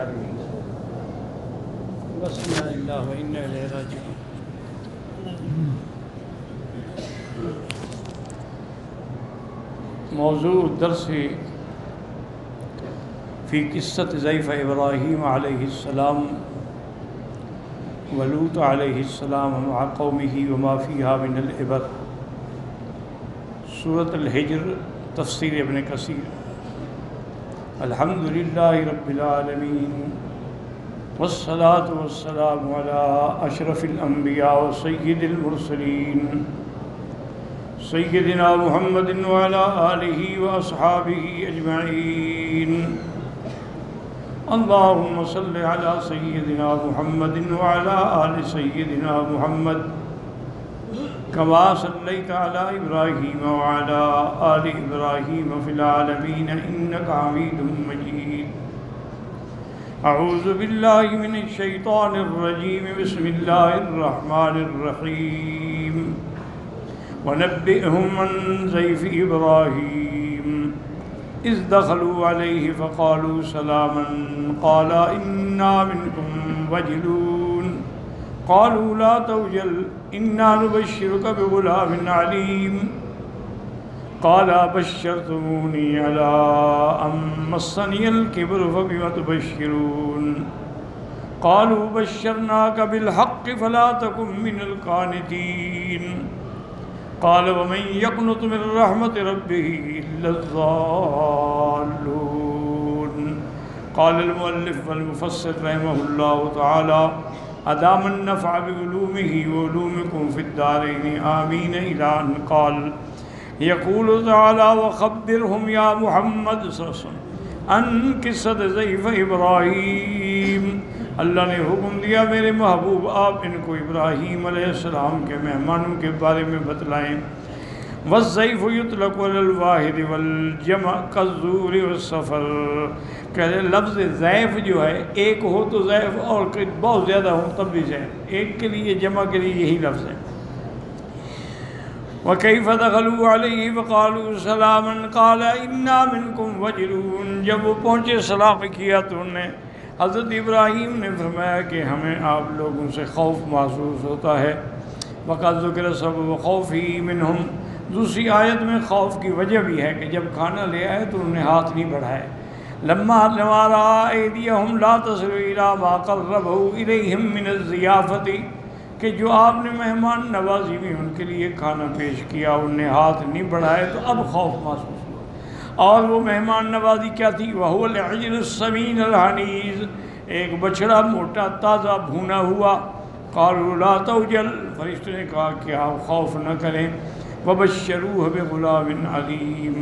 آ رہی ہے. بس انا للہ و انا الیہ راجعون. موضوع درس فی قصۃ ضیف ابراہیم علیہ السلام ولوط علیہ السلام مع قومہ وما فیہا من العبر. سورۃ الحجر، تفسیر ابن کثیر. الحمدللہ رب العالمین والصلاة والسلام علی اشرف الانبیاء وسید المرسلین سیدنا محمد وعلی آلہ واصحابہ اجمعین. اللہم صل علی سیدنا محمد وعلی آل سیدنا محمد کما صلیت علی ابراہیم وعلی آل ابراہیم فی العالمین انک حمید مجید. اعوذ باللہ من الشیطان الرجیم. بسم اللہ الرحمن الرحیم. وَنَبِّئْهُمْ عَنْ ضَيْفِ إِبْرَاهِيمَ إِذْ دَخَلُوا عَلَيْهِ فَقَالُوا سَلَامًا قَالَ إِنَّا مِنْكُمْ وَجِلُونَ قَالُوا لَا تَوْجَلْ إِنَّا نُبَشِّرُكَ بِغُلَامٍ عَلِيمٍ قَالَ بَشَّرْتُمُونِي عَلَىٰ أَن مَّسَّنِيَ الْكِبْرُ فَبِمَ تُبَشِّرُونَ قَالُوا بَشَّرْنَاكَ بِالْحَقِّ فَلَا تَكُن مِّنَ الْقَانِطِينَ قال ومن يقنط من رحمة ربه إلا الضالون. قال المؤلف والمفسر رحمه الله تعالى أدام النفع بعلومه وعلومكم في الدارين آمين إلى أن قال يقول تعالى وخبرهم يا محمد صلى الله عليه وسلم عن قصة ضيف إبراهيم. اللہ نے حکم دیا میرے محبوب آپ ان کو ابراہیم علیہ السلام کے مہمانوں کے بارے میں بتلائیں. والضیف یطلق علی الواحد والجمع کالزور والسفر. کہ لفظ ضیف جو ہے ایک ہو تو ضیف اور بہت زیادہ ہو تب بھی ضیف. ایک کے لیے جمع کے لیے یہی لفظ ہے. وَكَيْفَ دَخَلُوا عَلَيْهِ فَقَالُوا سَلَامًا قَالَ إِنَّا مِنْكُمْ وَجِلُونَ. جب وہ پہنچے سلام کیا تو انہوں نے حضرت ابراہیم نے فرمایا کہ ہمیں آپ لوگوں سے خوف محسوس ہوتا ہے. وَقَدْ ذُكِرَ سَبَبُ خَوْفِهِ مِنْهُمْ. دوسری آیت میں خوف کی وجہ بھی ہے کہ جب کھانا لے آئے تو انہوں نے ہاتھ نہیں بڑھائے. لَمَّا رَأَىٰ أَيْدِيَهُمْ لَا تَصِلُ إِلَىٰ مَا قَرَّبَهُ إِلَيْهِم مِّنَ الضِّيَافَةِ. کہ جو آپ نے مہمان نوازی میں ان کے لیے کھانا پیش کیا انہوں نے ہاتھ نہیں بڑھائے تو اب خوف محسوس ہوا. اور وہ مہمان نوازی کیا تھی؟ وَهُوَ الْعِجْلُ السَّمِينُ الْحَنِيذُ. ایک بچڑا موٹا تازہ بھونا ہوا. قَالُوا لَا تَوْجَلْ. فرشتے نے کہا کہ آپ خوف نہ کریں. وَبَشَّرُوهُ بِغُلَامٍ عَلِيمٍ.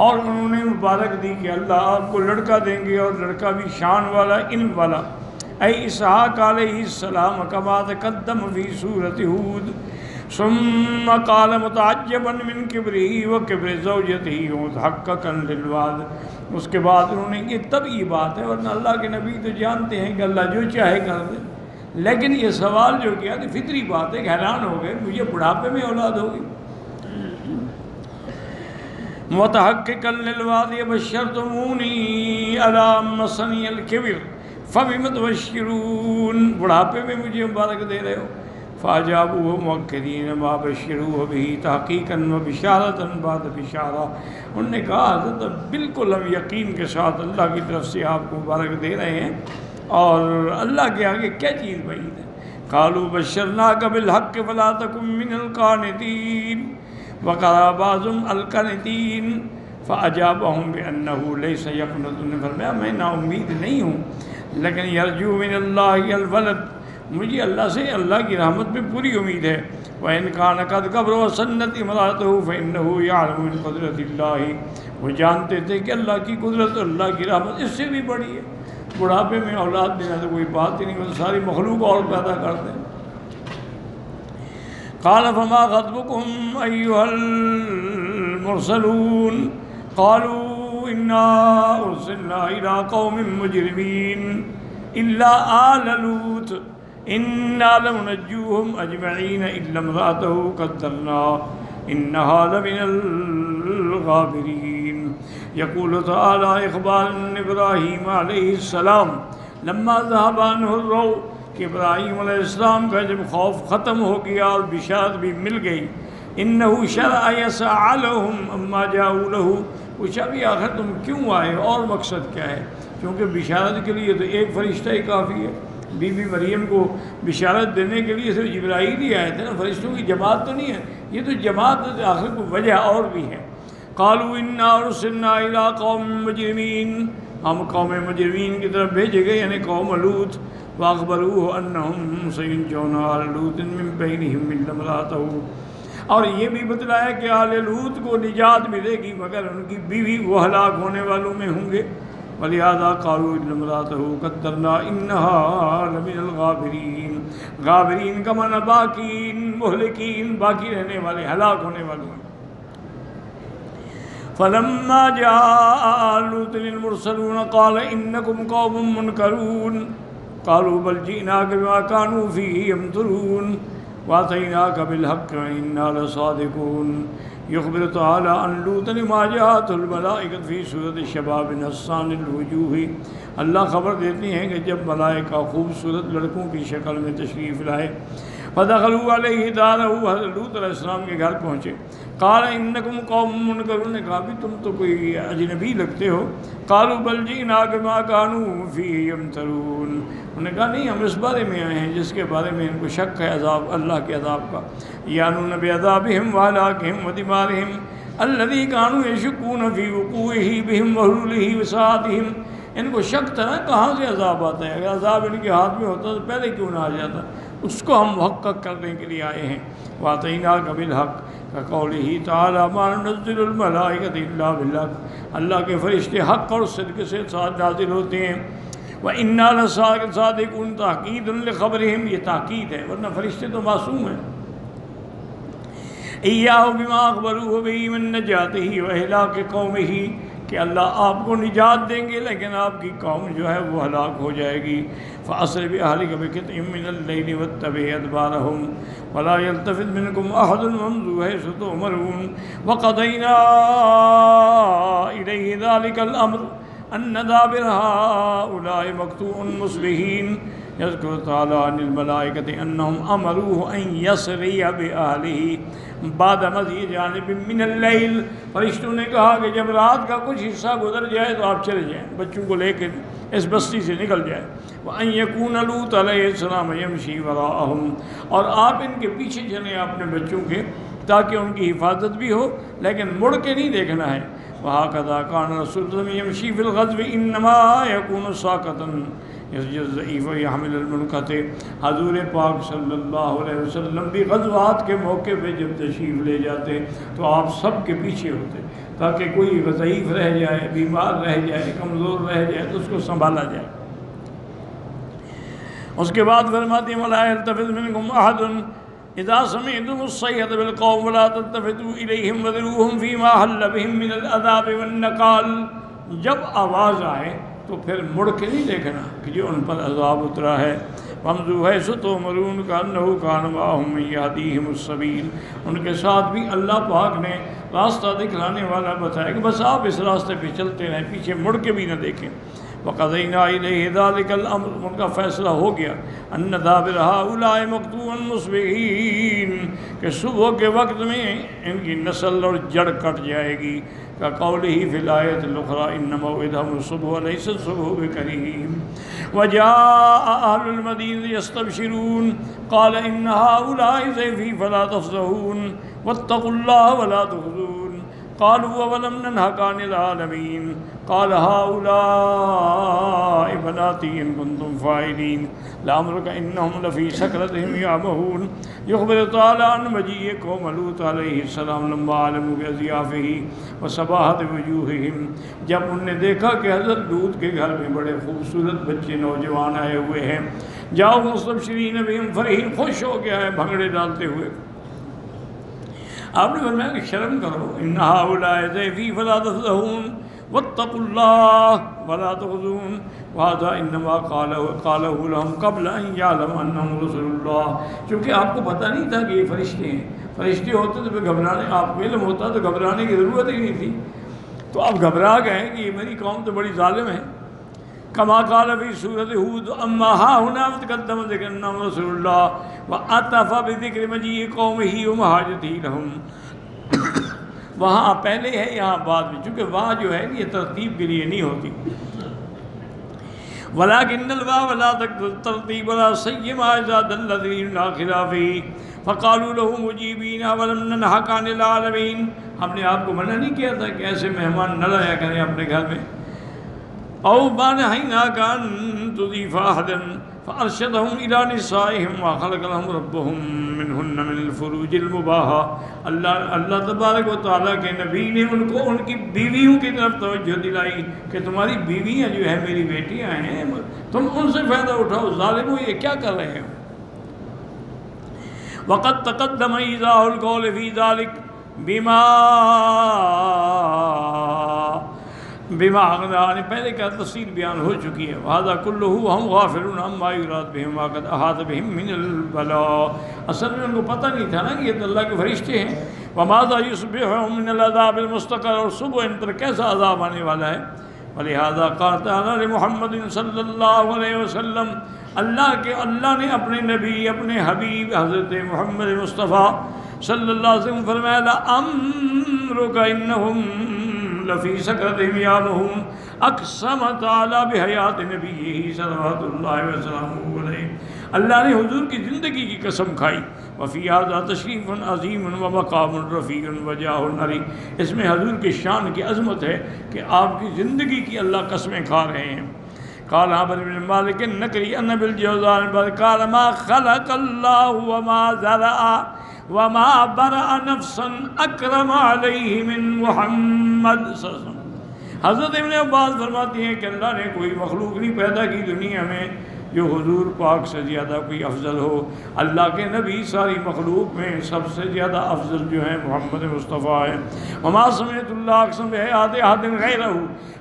اور انہوں نے مبارک دی کہ اللہ آپ کو لڑکا دیں گے اور لڑکا بھی شان والا علم والا. اے اسحاق علیہ السلام کما تقدم فی سورۃ ہود. ثم قال متعجبا من کبرہ وکبر زوجتہ متحققا للوعد. اس کے بعد انہوں نے یہ تب یہ بات ہے ورنہ اللہ کے نبی تو جانتے ہیں کہ اللہ جو چاہے کر دے. لیکن یہ سوال جو کیا تو فطری بات ہے کہ حیران ہو گئے مجھے بڑھاپے میں اولاد ہوگی. متحققا للوعد بشرتمونی علی مسنی الکبر فبم تبشرون. بڑھاپے میں مجھے مبارک دے رہے ہو. فاجابوه مؤکدین ما بشروه به تحقیقا و بشارتا بعد بشارہ. انہوں نے کہا حضرت بالکل ہم یقین کے ساتھ اللہ کی طرف سے آپ کو مبارک دے رہے ہیں اور اللہ کے آگے کیا چیز بعید ہے. قالوا بشرناک بالحق فلا تکن من القانتین وقال بعضهم القانتین فاجابهم بانه ليس يقنط. نے فرمایا میں نا امید نہیں ہوں لیکن یرجو من اللہ الولد. مجھے اللہ سے اللہ کی رحمت میں پوری امید ہے. وَإِنْ كَانَ قَدْ كَبْرَ وَسَنَّتْ امْرَأَتُهُ فَإِنَّهُ يَعْلَمُ مِنْ قُدْرَةِ اللَّهِ. وہ جانتے تھے کہ اللہ کی قدرت اور اللہ کی رحمت اس سے بھی بڑی ہے. بڑھاپے میں اولاد دینا تو کوئی بات ہی نہیں. وہ ساری مخلوق اور پیدا کرتے ہیں. قَالَ فَمَا خَطْبُكُمْ أَيُّهَا الْمُرْسَلُونَ قَالُوا إِنَّا أُرْسِلْنَا إِلَىٰ قَوْمٍ مُجْرِمِينَ إِلَّا آلَ لُوطٍ إِنَّا لَمُنَجُّوهُمْ أَجْمَعِينَ إِلَّا امْرَأَتَهُ قَدَّرْنَا إِنَّهَا لَمِنَ الْغَابِرِينَ. يقول تعالى إخبار إبراهيم عليه السلام لما ذهب عنه الروع کہ ابراہیم علیہ السلام کا جب خوف ختم ہو گیا اور بشارت بھی مل گئی، انه شرع يسعى لهم اما جاءوا له، پوچھا بھی آخر تم کیوں آئے اور مقصد کیا ہے؟ کیونکہ بشارت کے لیے تو ایک فرشتہ ہی کافی ہے، بی بی مریم کو بشارت دینے کے لیے صرف جبرائیل ہی آئے تھے نا، فرشتوں کی جماعت تو نہیں ہے، یہ تو جماعت ہے، آخر کو وجہ اور بھی ہے۔ قالوا انا ارسلنا الى قوم مجرمین، ہم قوم مجرمین کی طرف بھیجے گئے یعنی قوم لوط، واخبروه انهم سينجون آل لوط من بينهم الا امرأته، اور یہ بھی بتلایا کہ آل لوط کو نجات ملے گی مگر ان کی بیوی وہ ہلاک ہونے والوں میں ہوں گے۔ ولہذا قالوا الا امرأته قدرنا انها لمن الغابرین، غابرین کا معنی باقین، مہلکین، باقی رہنے والے، ہلاک ہونے والے۔ فلما جاء لوط المرسلون قال انکم قوم منکرون قالوا بل جئناك بما كانوا فيه يمترون واتيناك بالحق وإنا لصادقون۔ يخبر تعالى عن لوط لما جاءته الملائكة في سورة الشباب حسان الوجوه، اللہ خبر دیتی ہیں کہ جب ملائکہ خوبصورت لڑکوں کی شکل میں تشریف لائے، فدخلوا علیہ دارہ، حضرت لوط علیہ السلام کے گھر پہنچے، قال انکم قوم منکرون، نے کہا بھی تم تو کوئی اجنبی لگتے ہو، قالوا بل جئناک بما كانوا فيه يمترون، انہوں نے کہا نہیں ہم اس بارے میں آئے ہیں جس کے بارے میں ان کو شک ہے، عذاب اللہ کے عذاب کا، یعنون بعذابہم وہلاکہم ودمارہم الذی كانوا یشکون فی وقوعہ بہم وحلولہ وساعتہم، ان کو شک تھا نا کہاں سے عذاب آتا ہے، اگر عذاب ان کے ہاتھ میں ہوتا تو پہلے کیوں نہ آ جاتا، اس کو ہم محقق کرنے کے لیے آئے ہیں۔ وَأَتَيْنَاكَ بِالْحَقِّ كَقَوْلِهِ تَعَالَى مَا نُنَزِّلُ الْمَلَائِكَةَ إِلَّا بِالْحَقِّ، اللہ کے فرشتے حق اور صدق سے ساتھ نازل ہوتے ہیں۔ وَإِنَّا لَصَادِقُونَ تَحْقِيقٌ لِخَبْرِهِمْ، یہ تاکید ہے ورنہ فرشتے تو معصوم ہیں۔ إِيَّاهُ بِمَا أَخْبَرُوهُ بِهِ مِن نَجَاتِهِ وَإِهْلَاكِ قَوْمِهِ، کہ اللہ آپ کو نجات دیں گے لیکن آپ کی قوم جو ہے وہ ہلاک ہو جائے گی۔ فَأَسْرِ بِأَهْلِكَ بِقِطْعٍ مِّنَ اللَّيْلِ وَاتَّبِعْ أَدْبَارَهُمْ وَلَا يَلْتَفِتْ مِنكُمْ أَحَدٌ وَامْضُوا حَيْثُ تُؤْمَرُونَ وَقَضَيْنَا إِلَيْهِ ذَلِكَ الْأَمْرَ أَنَّ دَابِرَ هَٰؤُلَاءِ مَقْطُوعٌ مُصْبِحِينَ۔ يذكر تعالى عن الملائكة أنهم أمروه أن يسري بأهله بعد مضي جانب من الليل، فرشتوں نے کہا کہ جب رات کا کچھ حصہ گزر جائے تو آپ چلے جائیں، بچوں کو لے کے اس بستی سے نکل جائیں۔ وأن يكون لوط علیہ السلام يمشي وراءهم، اور آپ ان کے پیچھے چلیں اپنے بچوں کے تاکہ ان کی حفاظت بھی ہو لیکن مڑ کے نہیں دیکھنا ہے۔ وهكذا كان رسول الله يمشي في الغزو إنما يكون ساقطا ضعیف یحمل الملکۃ، حضور پاک صلی اللہ علیہ وسلم بھی غزوات کے موقع پہ جب تشریف لے جاتے تو آپ سب کے پیچھے ہوتے تاکہ کوئی ضعیف رہ جائے، بیمار رہ جائے، کمزور رہ جائے تو اس کو سنبھالا جائے۔ اس کے بعد فرماتے ہیں وَلَا يَلْتَفِتْ مِنكُمْ أَحَدٌ إِذَا سَمِعْتُمُ الصَّيْحَةَ بِالْقَوْمِ وَلَا تَلْتَفِتُوا إِلَيْهِمْ وَذَرُوهُمْ فِي مَا حَلَّ بِهِمْ مِنَ الْعَذَابِ وَالنَّكَالِ، جب آواز آئے تو پھر مڑ کے نہیں دیکھنا کہ جو ان پر عذاب اترا ہے۔ وَامْضُوا حَيْثُ تُؤْمَرُونَ كَأَنَّهُ كَانَ مَعَهُم مَّن يَهْدِيهِمُ السَّبِيلَ، ان کے ساتھ بھی اللہ پاک نے راستہ دکھلانے والا بتایا کہ بس آپ اس راستے پہ چلتے رہیں، پیچھے مڑ کے بھی نہ دیکھیں۔ وَقَضَيْنَا إِلَيْهِ ذَلِكَ الْأَمْرُ، ان کا فیصلہ ہو گیا، أَنَّ دَابِرَ هَٰؤُلَاءِ مَقْطُوعٌ مُصْبِحِينَ، کہ صبح کے وقت میں ان کی نسل اور جڑ کٹ جائے گی۔ كقوله في الآية الأخرى إن موعدهم الصبح وليس الصبح بقريب۔ وجاء أهل المدينة يستبشرون قال إن هؤلاء ضيفي فلا تفزعون واتقوا الله ولا تخزون قالوا أولم ننهك عن العالمين قال هؤلاء بناتي إن كنتم فاعلين لعمرك إنهم لفي سكرتهم يعمهون۔ يخبر تعالى عن مجيء قوم لوط علیہ السلام لما علموا بأضيافه وصباحة وجوههم، جب انہوں نے دیکھا کہ حضرت لوط کے گھر میں بڑے خوبصورت بچے نوجوان آئے ہوئے ہیں، جاؤ مستبشرین بہم فرحین، خوش ہو گیا ہے بھنگڑے ڈالتے ہوئے۔ آپ نے فرمایا کہ شرم کرو، ان هؤلاء ضيفي فلا تفزعون واتقوا الله ولا تخزون وهذا انما قاله لهم قبل ان يعلم انهم رسل الله، چونکہ آپ کو پتہ نہیں تھا کہ یہ فرشتے ہیں، فرشتے ہوتے تو پھر گھبرانے، آپ کو علم ہوتا تو گھبرانے کی ضرورت ہی نہیں تھی، تو آپ گھبرا گئے کہ یہ میری قوم تو بڑی ظالم ہے۔ کما قال فی سورۃ ہود اما ها هنا تقدم ذکر انہم رسول اللہ وعطف بذکر مجیء قومہ ومحاجتہ لہم. وہاں پہلے ہے یہاں بعد میں، چونکہ وہاں جو ہے یہ ترتیب کے لیے نہیں ہوتی. ولیکن الواو لا ترتیب ولا سیما اذا دل دلیل علی خلافہ فقالوا له مجیبین ولم ننہک عن العالمین. ہم نے آپ کو منع نہیں کیا تھا کہ ایسے مہمان نہ لایا کریں اپنے گھر میں. او ما نہیناک ان تضیف احدا فارشدهم الى نسائهم وخلق لهم ربهم منهن من الفروج المباحة. اللہ تبارک و تعالیٰ کے نبی نے ان کو ان کی بیویوں کی طرف توجہ دلائی کہ تمہاری بیویاں جو ہے میری بیٹیاں ہیں، تم ان سے فائدہ اٹھاؤ. ظالموں یہ کیا کر رہے ہیں؟ وقد تقدم ایذاء القول فی ذلک بما اغنى، پہلے کا تفصیل بیان ہو چکی ہے. وهذا كله هم غافلون عما يراد بهم وقد احاط بهم من البلاء. اصل میں ان کو پتہ نہیں تھا نا کہ یہ تو اللہ کے فرشتے ہیں. وماذا يصبحهم من العذاب المستقر، اور صبح ان پر کیسا عذاب آنے والا ہے. ولہذا قال تعالی لمحمد صلی اللہ علیہ وسلم، اللہ نے اپنے نبی اپنے حبیب حضرت محمد مصطفیٰ صلی اللہ علیہ وسلم فرمایا لَأَمْرُكَ إِنَّهُمْ لَفِي سَكْرَتِهِمْ يَعْمَهُونَ. اقسم تعالیٰ بحیات نبیہ صلوات اللہ وسلم علیہ. اللہ نے حضور کی زندگی کی قسم کھائی. وفی ھذا تشریف عظیم ومقام رفیع وجاہ علی. اس میں حضور کی شان کی عظمت ہے کہ آپ کی زندگی کی اللہ قسمیں کھا رہے ہیں. قال عمرو بن مالک النکری ان بالجوزان قال ما خلق اللہ وما زرع وما برأ نفسا اکرم علیہ من محمد صلی اللہ علیہ وسلم. حضرت ابن عباس فرماتی ہیں کہ اللہ نے کوئی مخلوق نہیں پیدا کی دنیا میں جو حضور پاک سے زیادہ کوئی افضل ہو. اللہ کے نبی ساری مخلوق میں سب سے زیادہ افضل جو ہیں محمد مصطفیٰ ہیں. وما سمعت اللہ اقسم بحیات احد غیرہ.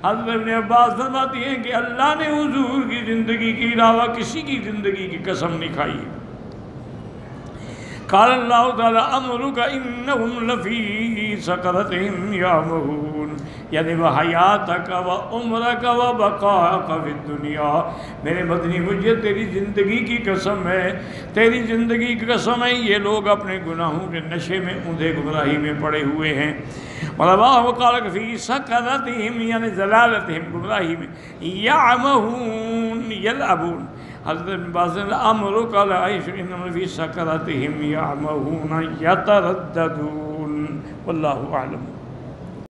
حضرت ابن عباس فرماتی ہیں کہ اللہ نے حضور کی زندگی کے علاوہ کسی کی زندگی کی قسم نہیں کھائی. قال اللہ تعالی امرک انہم لفی سکرتہم یعمہون، یعنی وحیاتک و عمرک و بقاءک فی الدنیا. میرے مدنی مجھے تیری زندگی کی قسم ہے، تیری زندگی کی قسم ہے یہ لوگ اپنے گناہوں کے نشے میں اندھے گمراہی میں پڑے ہوئے ہیں. وَلَوَاهُ قَالَ فِي سَكَرَتِهِمْ یعنی ضلالتہم گمراہی میں، یعمہون یلعبون. حضرت ابن عباس امرک لعیش انہم فی سکرتہم یعمہون یترددون. واللہ اعلم.